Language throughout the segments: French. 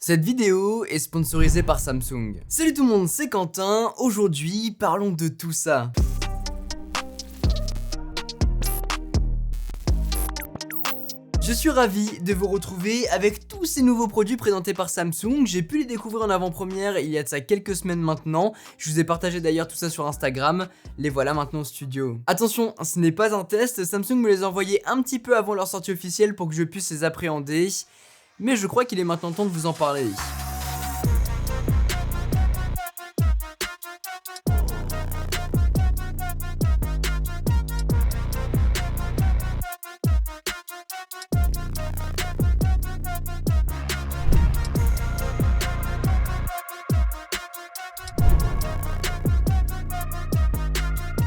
Cette vidéo est sponsorisée par Samsung. Salut tout le monde, c'est Quentin. Aujourd'hui, parlons de tout ça. Je suis ravi de vous retrouver avec tous ces nouveaux produits présentés par Samsung. J'ai pu les découvrir en avant-première il y a de ça quelques semaines maintenant. Je vous ai partagé d'ailleurs tout ça sur Instagram. Les voilà maintenant au studio. Attention, ce n'est pas un test. Samsung me les a envoyés un petit peu avant leur sortie officielle pour que je puisse les appréhender. Mais je crois qu'il est maintenant temps de vous en parler.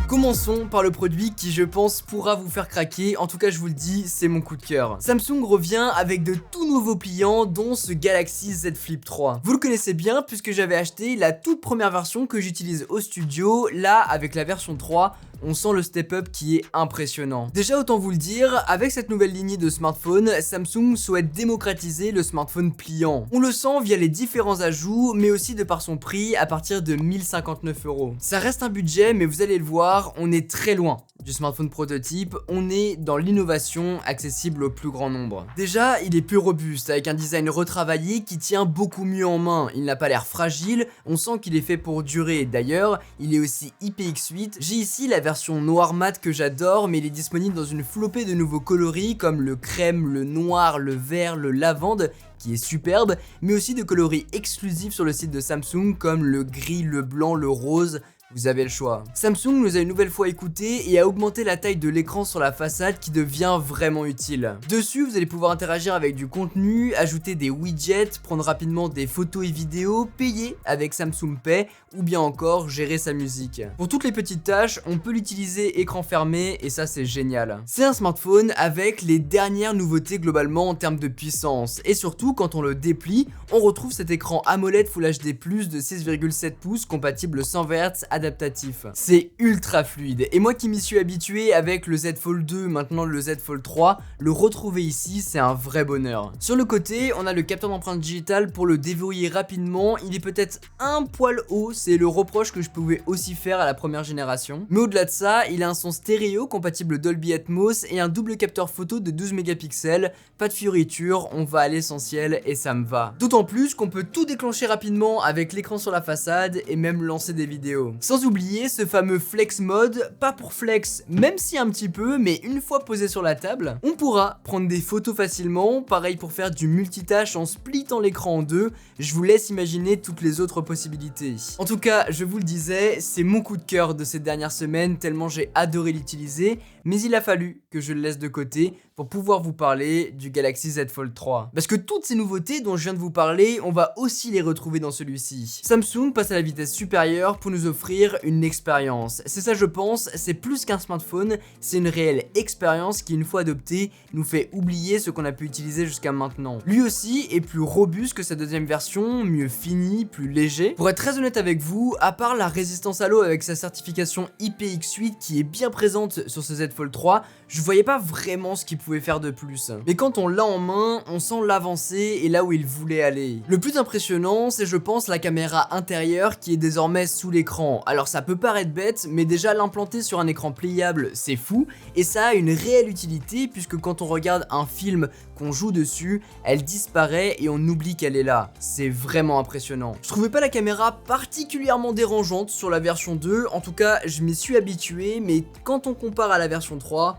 Commençons par le produit qui, je pense, pourra vous faire craquer. En tout cas, je vous le dis, c'est mon coup de cœur. Samsung revient avec de tout nouveaux pliants, dont ce Galaxy Z Flip 3. Vous le connaissez bien puisque j'avais acheté la toute première version que j'utilise au studio. Là, avec la version 3, on sent le step-up qui est impressionnant. Déjà, autant vous le dire, avec cette nouvelle lignée de smartphones, Samsung souhaite démocratiser le smartphone pliant. On le sent via les différents ajouts, mais aussi de par son prix à partir de 1059 €. Ça reste un budget, mais vous allez le voir, on est très loin du smartphone prototype, on est dans l'innovation accessible au plus grand nombre. Déjà, il est plus robuste, avec un design retravaillé qui tient beaucoup mieux en main. Il n'a pas l'air fragile, on sent qu'il est fait pour durer. D'ailleurs, il est aussi IPX8. J'ai ici la version noir mat que j'adore, mais il est disponible dans une flopée de nouveaux coloris comme le crème, le noir, le vert, le lavande, qui est superbe, mais aussi de coloris exclusifs sur le site de Samsung comme le gris, le blanc, le rose. Vous avez le choix. Samsung nous a une nouvelle fois écouté et a augmenté la taille de l'écran sur la façade qui devient vraiment utile. Dessus, vous allez pouvoir interagir avec du contenu, ajouter des widgets, prendre rapidement des photos et vidéos, payer avec Samsung Pay ou bien encore gérer sa musique. Pour toutes les petites tâches, on peut l'utiliser écran fermé et ça c'est génial. C'est un smartphone avec les dernières nouveautés globalement en termes de puissance et surtout quand on le déplie, on retrouve cet écran AMOLED Full HD+ de 6,7 pouces compatible 120 Hz adaptatif. C'est ultra fluide et moi qui m'y suis habitué avec le Z Fold 2, maintenant le Z Fold 3, le retrouver ici c'est un vrai bonheur. Sur le côté, on a le capteur d'empreinte digitale pour le déverrouiller rapidement. Il est peut-être un poil haut, c'est le reproche que je pouvais aussi faire à la première génération. Mais au-delà de ça, il a un son stéréo compatible Dolby Atmos et un double capteur photo de 12 mégapixels. Pas de fioritures, on va à l'essentiel et ça me va. D'autant plus qu'on peut tout déclencher rapidement avec l'écran sur la façade et même lancer des vidéos. Sans oublier ce fameux flex mode, pas pour flex, même si un petit peu, mais une fois posé sur la table, on pourra prendre des photos facilement, pareil pour faire du multitâche en splittant l'écran en deux, je vous laisse imaginer toutes les autres possibilités. En tout cas, je vous le disais, c'est mon coup de cœur de ces dernières semaines, tellement j'ai adoré l'utiliser, mais il a fallu que je le laisse de côté pour pouvoir vous parler du Galaxy Z Fold 3. Parce que toutes ces nouveautés dont je viens de vous parler, on va aussi les retrouver dans celui-ci. Samsung passe à la vitesse supérieure pour nous offrir une expérience. C'est ça je pense, c'est plus qu'un smartphone, c'est une réelle expérience qui une fois adoptée nous fait oublier ce qu'on a pu utiliser jusqu'à maintenant. Lui aussi est plus robuste que sa deuxième version, mieux fini, plus léger. Pour être très honnête avec vous, à part la résistance à l'eau avec sa certification IPX8 qui est bien présente sur ce Z Fold 3, je voyais pas vraiment ce qu'il pouvait faire de plus. Mais quand on l'a en main, on sent l'avancée et là où il voulait aller. Le plus impressionnant, c'est je pense la caméra intérieure qui est désormais sous l'écran. Alors ça peut paraître bête, mais déjà l'implanter sur un écran pliable, c'est fou, et ça a une réelle utilité puisque quand on regarde un film qu'on joue dessus, elle disparaît et on oublie qu'elle est là. C'est vraiment impressionnant. Je trouvais pas la caméra particulièrement dérangeante sur la version 2, en tout cas je m'y suis habitué, mais quand on compare à la version 3,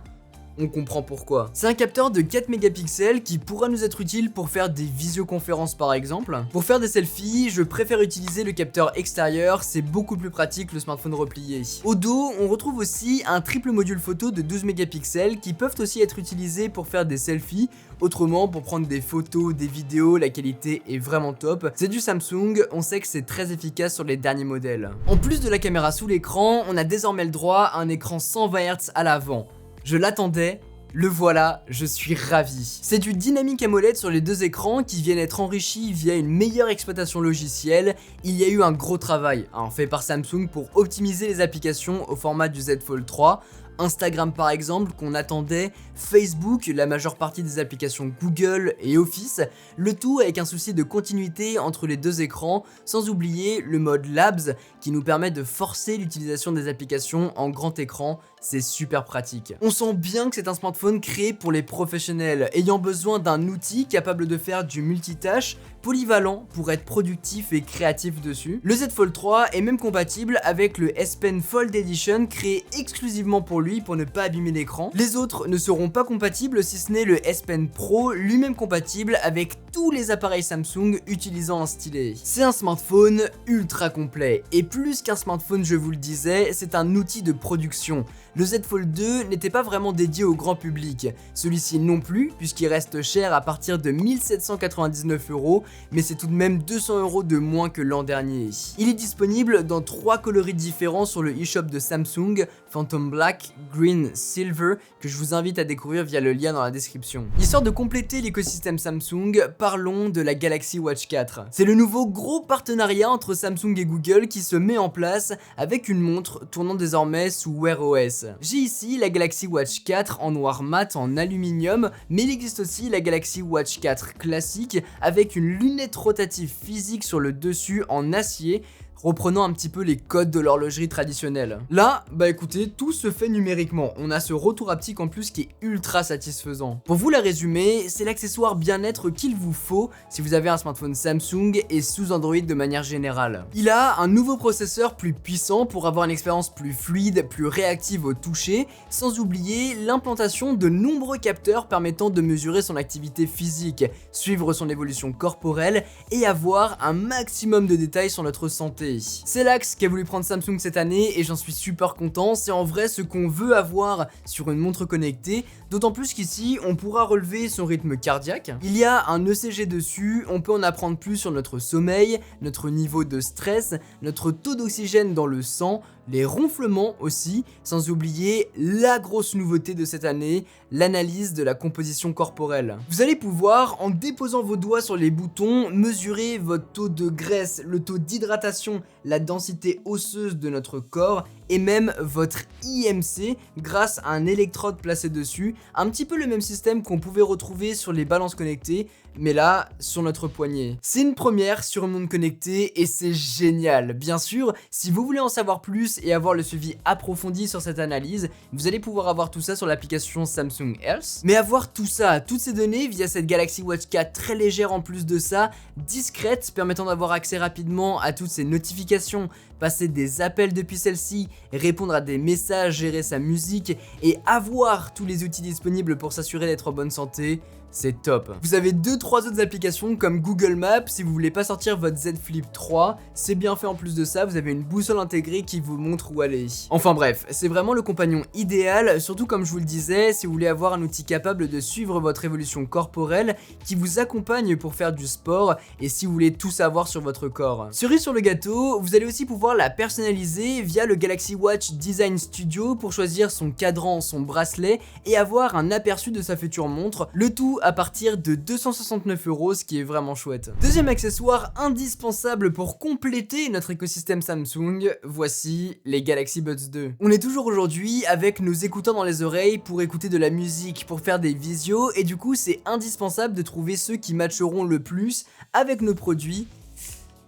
on comprend pourquoi. C'est un capteur de 4 mégapixels qui pourra nous être utile pour faire des visioconférences par exemple. Pour faire des selfies, je préfère utiliser le capteur extérieur, c'est beaucoup plus pratique que le smartphone replié. Au dos, on retrouve aussi un triple module photo de 12 mégapixels qui peuvent aussi être utilisés pour faire des selfies. Autrement, pour prendre des photos, des vidéos, la qualité est vraiment top. C'est du Samsung, on sait que c'est très efficace sur les derniers modèles. En plus de la caméra sous l'écran, on a désormais le droit à un écran 120 Hz à l'avant. Je l'attendais, le voilà, je suis ravi. C'est du Dynamic AMOLED sur les deux écrans qui viennent être enrichis via une meilleure exploitation logicielle. Il y a eu un gros travail fait par Samsung pour optimiser les applications au format du Z Fold 3. Instagram par exemple qu'on attendait, Facebook, la majeure partie des applications Google et Office, le tout avec un souci de continuité entre les deux écrans, sans oublier le mode Labs qui nous permet de forcer l'utilisation des applications en grand écran, c'est super pratique. On sent bien que c'est un smartphone créé pour les professionnels, ayant besoin d'un outil capable de faire du multitâche, polyvalent pour être productif et créatif dessus. Le Z Fold 3 est même compatible avec le S Pen Fold Edition créé exclusivement pour lui pour ne pas abîmer l'écran. Les autres ne seront pas compatibles si ce n'est le S Pen Pro, lui-même compatible avec tous les appareils Samsung utilisant un stylet. C'est un smartphone ultra complet et plus qu'un smartphone, je vous le disais, c'est un outil de production. Le Z Fold 2 n'était pas vraiment dédié au grand public, celui-ci non plus puisqu'il reste cher à partir de 1799 €, mais c'est tout de même 200 € de moins que l'an dernier. Il est disponible dans 3 coloris différents sur le eShop de Samsung, Phantom Black, Green, Silver, que je vous invite à découvrir via le lien dans la description. Histoire de compléter l'écosystème Samsung, parlons de la Galaxy Watch 4. C'est le nouveau gros partenariat entre Samsung et Google qui se met en place avec une montre tournant désormais sous Wear OS. J'ai ici la Galaxy Watch 4 en noir mat en aluminium, mais il existe aussi la Galaxy Watch 4 classique avec une lunette rotative physique sur le dessus en acier, reprenant un petit peu les codes de l'horlogerie traditionnelle. Là, bah écoutez, tout se fait numériquement. On a ce retour haptique en plus qui est ultra satisfaisant. Pour vous la résumer, c'est l'accessoire bien-être qu'il vous faut si vous avez un smartphone Samsung et sous Android de manière générale. Il a un nouveau processeur plus puissant pour avoir une expérience plus fluide, plus réactive au toucher, sans oublier l'implantation de nombreux capteurs permettant de mesurer son activité physique, suivre son évolution corporelle et avoir un maximum de détails sur notre santé. C'est l'axe qu'a voulu prendre Samsung cette année et j'en suis super content, c'est en vrai ce qu'on veut avoir sur une montre connectée, d'autant plus qu'ici on pourra relever son rythme cardiaque. Il y a un ECG dessus, on peut en apprendre plus sur notre sommeil, notre niveau de stress, notre taux d'oxygène dans le sang, les ronflements aussi, sans oublier la grosse nouveauté de cette année, l'analyse de la composition corporelle. Vous allez pouvoir, en déposant vos doigts sur les boutons, mesurer votre taux de graisse, le taux d'hydratation, la densité osseuse de notre corps et même votre IMC grâce à un électrode placé dessus, un petit peu le même système qu'on pouvait retrouver sur les balances connectées, mais là, sur notre poignet. C'est une première sur une montre connectée et c'est génial. Bien sûr, si vous voulez en savoir plus et avoir le suivi approfondi sur cette analyse, vous allez pouvoir avoir tout ça sur l'application Samsung Health. Mais avoir tout ça, toutes ces données via cette Galaxy Watch 4 très légère en plus de ça, discrète, permettant d'avoir accès rapidement à toutes ces notifications, passer des appels depuis celle-ci, répondre à des messages, gérer sa musique et avoir tous les outils disponibles pour s'assurer d'être en bonne santé, c'est top. Vous avez 2-3 autres applications comme Google Maps si vous voulez pas sortir votre Z Flip 3, c'est bien fait en plus de ça, vous avez une boussole intégrée qui vous montre où aller. Enfin bref, c'est vraiment le compagnon idéal, surtout comme je vous le disais, si vous voulez avoir un outil capable de suivre votre évolution corporelle, qui vous accompagne pour faire du sport et si vous voulez tout savoir sur votre corps. Cerise sur le gâteau, vous allez aussi pouvoir la personnaliser via le Galaxy Watch Design Studio pour choisir son cadran, son bracelet et avoir un aperçu de sa future montre, le tout à partir de 269 €, ce qui est vraiment chouette. Deuxième accessoire indispensable pour compléter notre écosystème Samsung, voici les Galaxy Buds 2. On est toujours aujourd'hui avec nos écouteurs dans les oreilles pour écouter de la musique, pour faire des visios et du coup c'est indispensable de trouver ceux qui matcheront le plus avec nos produits.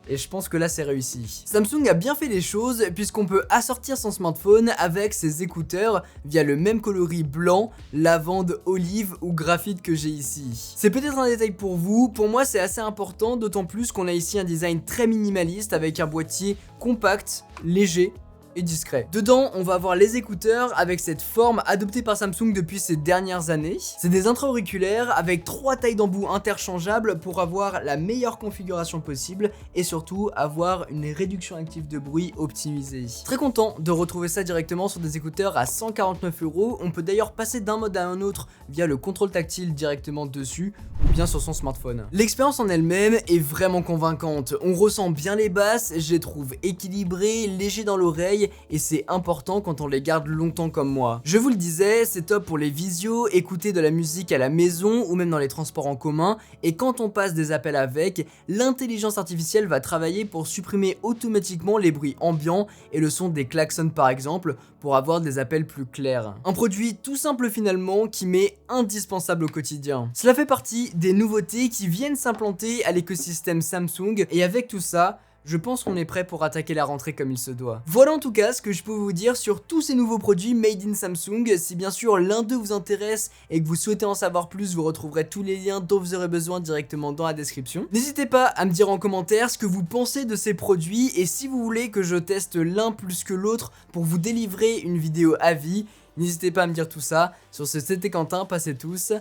Et je pense que là c'est réussi. Samsung a bien fait les choses puisqu'on peut assortir son smartphone avec ses écouteurs via le même coloris blanc, lavande, olive ou graphite que j'ai ici. C'est peut-être un détail pour vous, pour moi c'est assez important, d'autant plus qu'on a ici un design très minimaliste avec un boîtier compact, léger et discret. Dedans, on va avoir les écouteurs avec cette forme adoptée par Samsung depuis ces dernières années. C'est des intra-auriculaires avec 3 tailles d'embout interchangeables pour avoir la meilleure configuration possible et surtout avoir une réduction active de bruit optimisée. Très content de retrouver ça directement sur des écouteurs à 149 €. On peut d'ailleurs passer d'un mode à un autre via le contrôle tactile directement dessus ou bien sur son smartphone. L'expérience en elle-même est vraiment convaincante. On ressent bien les basses, je les trouve équilibrées, légers dans l'oreille appareils et c'est important quand on les garde longtemps comme moi. Je vous le disais, c'est top pour les visios, écouter de la musique à la maison ou même dans les transports en commun, et quand on passe des appels avec, l'intelligence artificielle va travailler pour supprimer automatiquement les bruits ambiants et le son des klaxons par exemple, pour avoir des appels plus clairs. Un produit tout simple finalement qui m'est indispensable au quotidien. Cela fait partie des nouveautés qui viennent s'implanter à l'écosystème Samsung, et avec tout ça, je pense qu'on est prêt pour attaquer la rentrée comme il se doit. Voilà en tout cas ce que je peux vous dire sur tous ces nouveaux produits made in Samsung. Si bien sûr l'un d'eux vous intéresse et que vous souhaitez en savoir plus, vous retrouverez tous les liens dont vous aurez besoin directement dans la description. N'hésitez pas à me dire en commentaire ce que vous pensez de ces produits et si vous voulez que je teste l'un plus que l'autre pour vous délivrer une vidéo à vie, n'hésitez pas à me dire tout ça. Sur ce, c'était Quentin, passez tous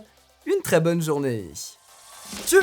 une très bonne journée. Tchau.